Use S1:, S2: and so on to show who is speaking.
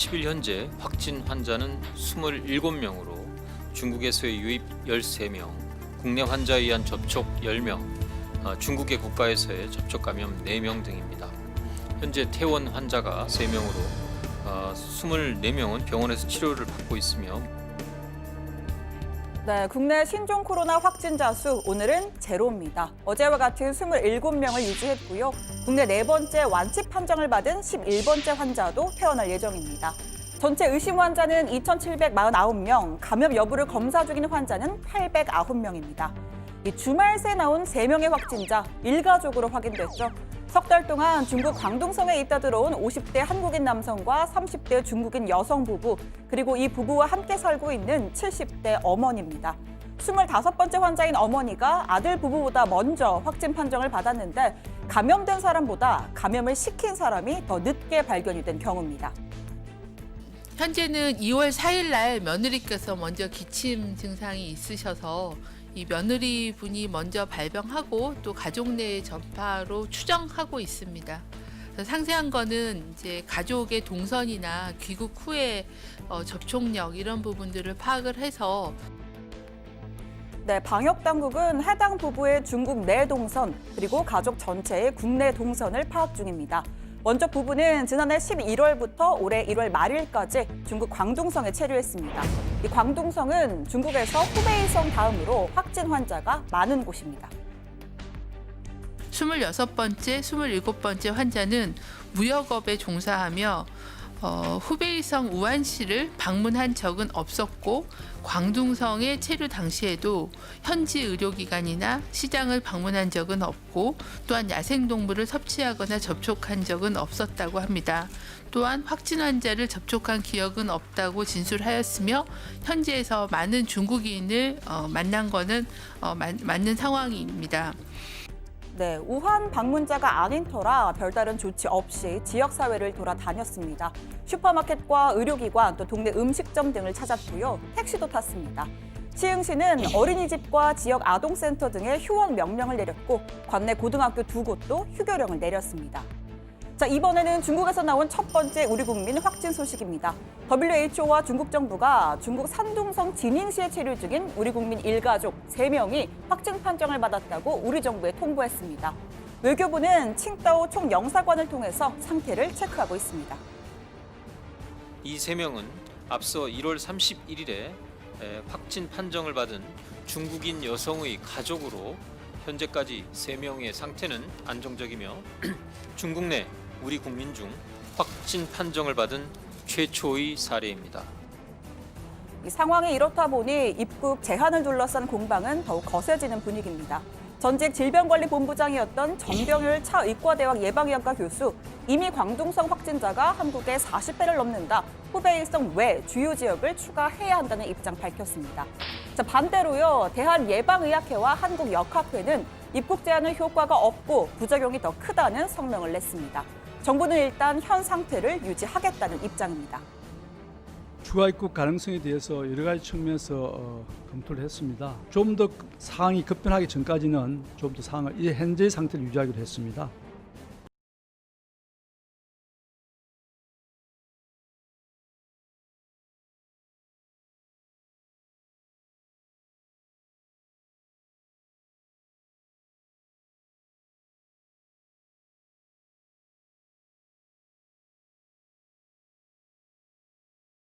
S1: 10일 현재 확진 환자는 27명으로 중국에서의 유입 13명, 국내 환자에 의한 접촉 10명, 중국의 국가에서의 접촉 감염 4명 등입니다. 현재 퇴원 환자가 3명으로 24명은 병원에서 치료를 받고 있으며
S2: 네, 국내 신종 코로나 확진자 수 오늘은 제로입니다. 어제와 같은 27명을 유지했고요. 국내 네 번째 완치 판정을 받은 11번째 환자도 퇴원할 예정입니다. 전체 의심 환자는 2,749명, 감염 여부를 검사 중인 환자는 809명입니다. 주말 새 나온 3명의 확진자, 일가족으로 확인됐죠. 석 달 동안 중국 광둥성에 있다 들어온 50대 한국인 남성과 30대 중국인 여성 부부, 그리고 이 부부와 함께 살고 있는 70대 어머니입니다. 25번째 환자인 어머니가 아들 부부보다 먼저 확진 판정을 받았는데 감염된 사람보다 감염을 시킨 사람이 더 늦게 발견이 된 경우입니다.
S3: 현재는 2월 4일 날 며느리께서 먼저 기침 증상이 있으셔서 이 며느리 분이 먼저 발병하고 또 가족 내 전파로 추정하고 있습니다. 그래서 상세한 거는 이제 가족의 동선이나 귀국 후에 접촉력 이런 부분들을 파악을 해서
S2: 네, 방역 당국은 해당 부부의 중국 내 동선 그리고 가족 전체의 국내 동선을 파악 중입니다. 먼저 부부는 지난해 11월부터 올해 1월 말일까지 중국 광둥성에 체류했습니다. 이 광둥성은 중국에서 후베이성 다음으로 확진 환자가 많은 곳입니다.
S3: 26번째, 27번째 환자는 무역업에 종사하며 후베이성 우한시를 방문한 적은 없었고 광둥성에 체류 당시에도 현지 의료기관이나 시장을 방문한 적은 없고 또한 야생동물을 섭취하거나 접촉한 적은 없었다고 합니다. 또한 확진 환자를 접촉한 기억은 없다고 진술하였으며 현지에서 많은 중국인을 만난 것은 맞는 상황입니다.
S2: 네, 우한 방문자가 아닌 터라 별다른 조치 없이 지역사회를 돌아다녔습니다. 슈퍼마켓과 의료기관, 또 동네 음식점 등을 찾았고요. 택시도 탔습니다. 시흥시는 어린이집과 지역 아동센터 등의 휴원 명령을 내렸고 관내 고등학교 2곳도 휴교령을 내렸습니다. 자, 이번에는 중국에서 나온 첫 번째 우리 국민 확진 소식입니다. WHO와 중국 정부가 중국 산둥성 지닝시에 체류 중인 우리 국민 일가족 3명이 확진 판정을 받았다고 우리 정부에 통보했습니다. 외교부는 칭다오 총영사관을 통해서 상태를 체크하고 있습니다.
S1: 이 3명은 앞서 1월 31일에 확진 판정을 받은 중국인 여성의 가족으로 현재까지 3명의 상태는 안정적이며 중국 내 우리 국민 중 확진 판정을 받은 최초의 사례입니다.
S2: 이 상황이 이렇다 보니 입국 제한을 둘러싼 공방은 더욱 거세지는 분위기입니다. 전직 질병관리본부장이었던 정병율 차의과대학 예방의학과 교수, 이미 광둥성 확진자가 한국에 40배를 넘는다. 후베이성 외 주요 지역을 추가해야 한다는 입장 밝혔습니다. 자, 반대로요, 대한예방의학회와 한국역학회는 입국 제한은 효과가 없고 부작용이 더 크다는 성명을 냈습니다. 정부는 일단 현 상태를 유지하겠다는 입장입니다.
S4: 추가 입국 가능성에 대해서 여러 가지 측면에서 검토를 했습니다. 좀 더 상황이 급변하기 전까지는 좀 더 상황을 현재의 상태를 유지하기로 했습니다.